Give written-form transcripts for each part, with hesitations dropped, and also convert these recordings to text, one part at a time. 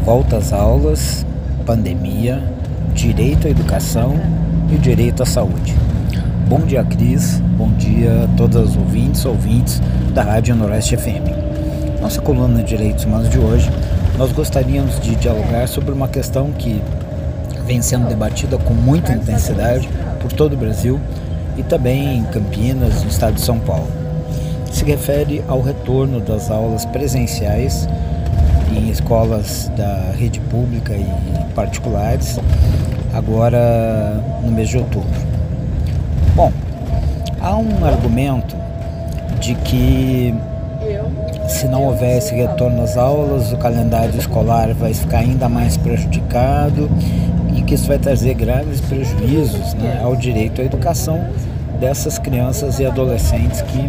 Volta às aulas, pandemia, direito à educação e direito à saúde. Bom dia, Cris. Bom dia a todas as ouvintes da Rádio Noroeste FM. Nossa coluna de Direitos Humanos de hoje, nós gostaríamos de dialogar sobre uma questão que vem sendo debatida com muita intensidade por todo o Brasil e também em Campinas, no estado de São Paulo. Se refere ao retorno das aulas presenciais em escolas da rede pública e particulares, agora no mês de outubro. Bom, há um argumento de que se não houver esse retorno às aulas, o calendário escolar vai ficar ainda mais prejudicado e que isso vai trazer graves prejuízos, ao direito à educação dessas crianças e adolescentes que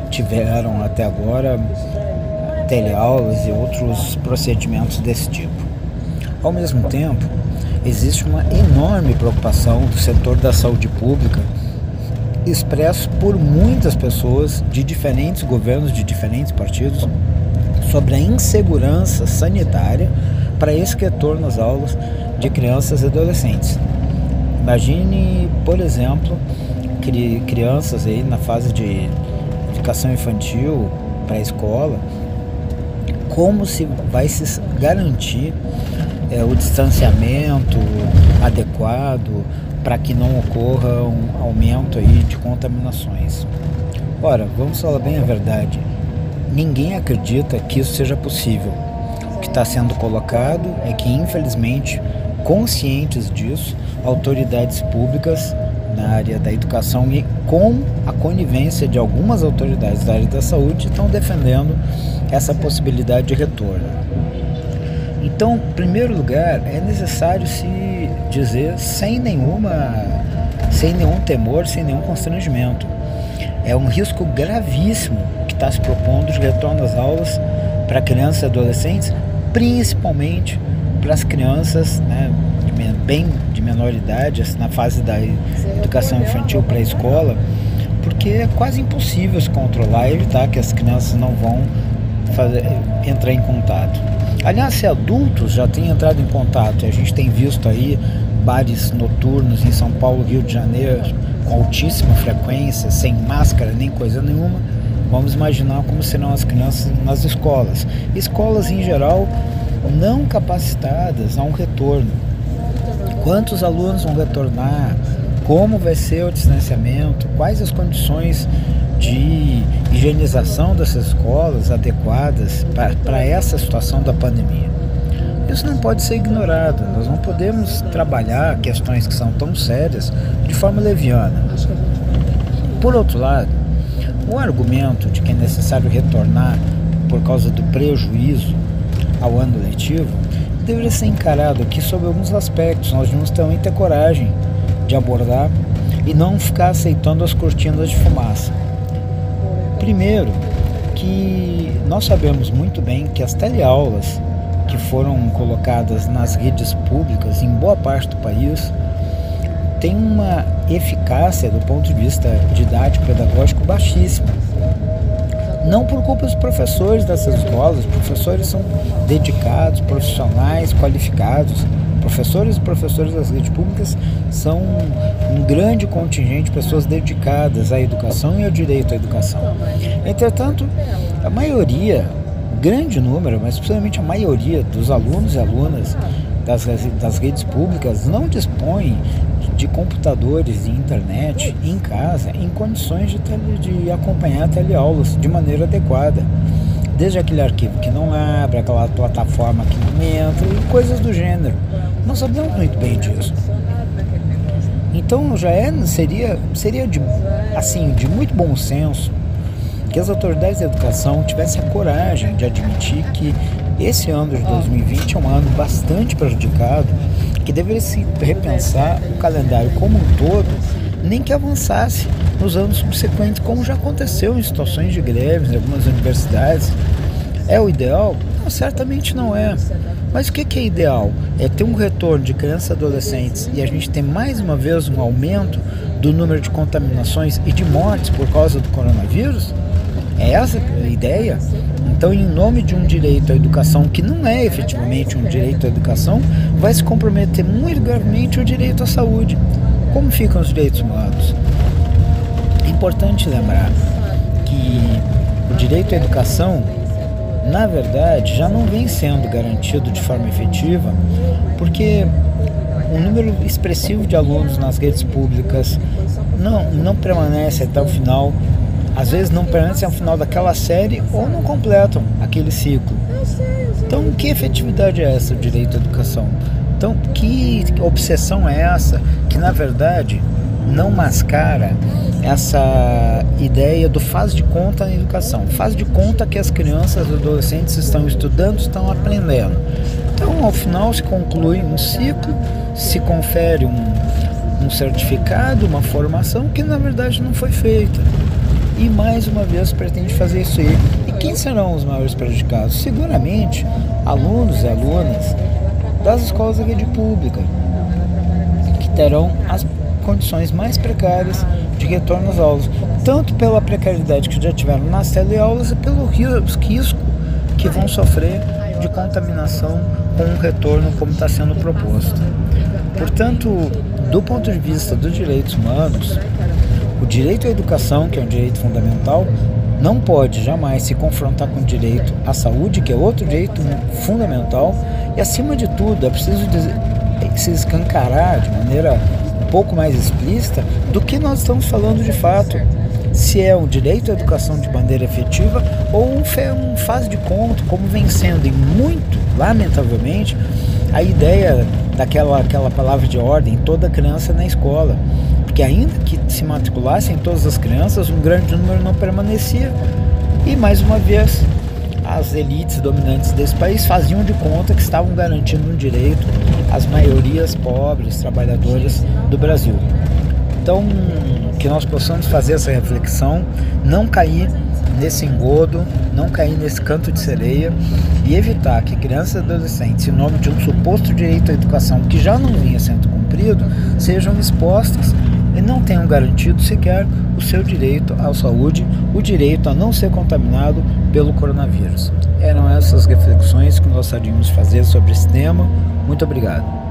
tiveram até agora teleaulas e outros procedimentos desse tipo. Ao mesmo tempo, existe uma enorme preocupação do setor da saúde pública, expresso por muitas pessoas de diferentes governos, de diferentes partidos, sobre a insegurança sanitária para esse retorno às aulas de crianças e adolescentes. Imagine, por exemplo, crianças aí na fase de educação infantil, pré-escola, como se vai se garantir o distanciamento adequado para que não ocorra um aumento aí de contaminações. Ora, vamos falar bem a verdade, ninguém acredita que isso seja possível. O que está sendo colocado é que, infelizmente, conscientes disso, autoridades públicas na área da educação e com a conivência de algumas autoridades da área da saúde estão defendendo essa possibilidade de retorno. Então, em primeiro lugar, é necessário se dizer sem nenhum temor, sem nenhum constrangimento. É um risco gravíssimo que está se propondo de retorno às aulas para crianças e adolescentes, principalmente para as crianças bem de menor idade, na fase da educação infantil pré-escola, porque é quase impossível se controlar e evitar que as crianças não vão entrar em contato. Aliás, se adultos já têm entrado em contato, e a gente tem visto aí bares noturnos em São Paulo, Rio de Janeiro, com altíssima frequência, sem máscara nem coisa nenhuma, vamos imaginar como serão as crianças nas escolas. Escolas em geral não capacitadas a um retorno. Quantos alunos vão retornar? Como vai ser o distanciamento? Quais as condições de higienização dessas escolas adequadas para essa situação da pandemia? Isso não pode ser ignorado. Nós não podemos trabalhar questões que são tão sérias de forma leviana. Por outro lado, o argumento de que é necessário retornar por causa do prejuízo ao ano letivo deveria ser encarado aqui sob alguns aspectos. Nós devemos também ter coragem de abordar e não ficar aceitando as cortinas de fumaça. Primeiro, que nós sabemos muito bem que as teleaulas que foram colocadas nas redes públicas em boa parte do país têm uma eficácia do ponto de vista didático pedagógico baixíssima. Não por culpa dos professores dessas escolas, os professores são dedicados, profissionais, qualificados. Professores e professoras das redes públicas são um grande contingente de pessoas dedicadas à educação e ao direito à educação. Entretanto, a maioria, grande número, mas principalmente a maioria dos alunos e alunas das redes públicas não dispõe de computadores e internet em casa em condições de acompanhar teleaulas de maneira adequada. Desde aquele arquivo que não abre, aquela plataforma que não entra e coisas do gênero. Nós sabemos muito bem disso. Então seria de muito bom senso que as autoridades da educação tivessem a coragem de admitir que esse ano de 2020 é um ano bastante prejudicado, que deveria se repensar o calendário como um todo, nem que avançasse nos anos subsequentes, como já aconteceu em situações de greves em algumas universidades. É o ideal? Não, certamente não é. Mas o que é ideal? É ter um retorno de crianças e adolescentes e a gente ter mais uma vez um aumento do número de contaminações e de mortes por causa do coronavírus? É essa a ideia? Então, em nome de um direito à educação que não é efetivamente um direito à educação, vai se comprometer muito gravemente o direito à saúde. Como ficam os direitos humanos? É importante lembrar que o direito à educação, na verdade, já não vem sendo garantido de forma efetiva, porque um número expressivo de alunos nas redes públicas não permanece até o final, às vezes não permanecem ao final daquela série ou não completam aquele ciclo. Então, que efetividade é essa, o direito à educação? Então, que obsessão é essa que, na verdade, não mascara essa ideia do faz de conta na educação? Faz de conta que as crianças e adolescentes estão estudando, estão aprendendo. Então, ao final, se conclui um ciclo, se confere um certificado, uma formação que, na verdade, não foi feita. E mais uma vez pretende fazer isso aí. E quem serão os maiores prejudicados? Seguramente alunos e alunas das escolas da rede pública, que terão as condições mais precárias de retorno às aulas, tanto pela precariedade que já tiveram nas teleaulas e pelo risco que vão sofrer de contaminação com um retorno como está sendo proposto. Portanto, do ponto de vista dos direitos humanos, o direito à educação, que é um direito fundamental, não pode jamais se confrontar com o direito à saúde, que é outro direito fundamental, e acima de tudo é preciso se escancarar de maneira um pouco mais explícita do que nós estamos falando de fato. Se é um direito à educação de maneira efetiva ou um faz de conta, como vem sendo, e muito, lamentavelmente, a ideia daquela palavra de ordem, toda criança na escola. Porque ainda que se matriculassem todas as crianças, um grande número não permanecia. E, mais uma vez, as elites dominantes desse país faziam de conta que estavam garantindo um direito às maiorias pobres, trabalhadoras do Brasil. Então, que nós possamos fazer essa reflexão, não cair nesse engodo, não cair nesse canto de sereia e evitar que crianças e adolescentes, em nome de um suposto direito à educação que já não vinha sendo cumprido, sejam expostas e não tenham garantido sequer o seu direito à saúde, o direito a não ser contaminado pelo coronavírus. Eram essas reflexões que nós gostaríamos de fazer sobre esse tema. Muito obrigado.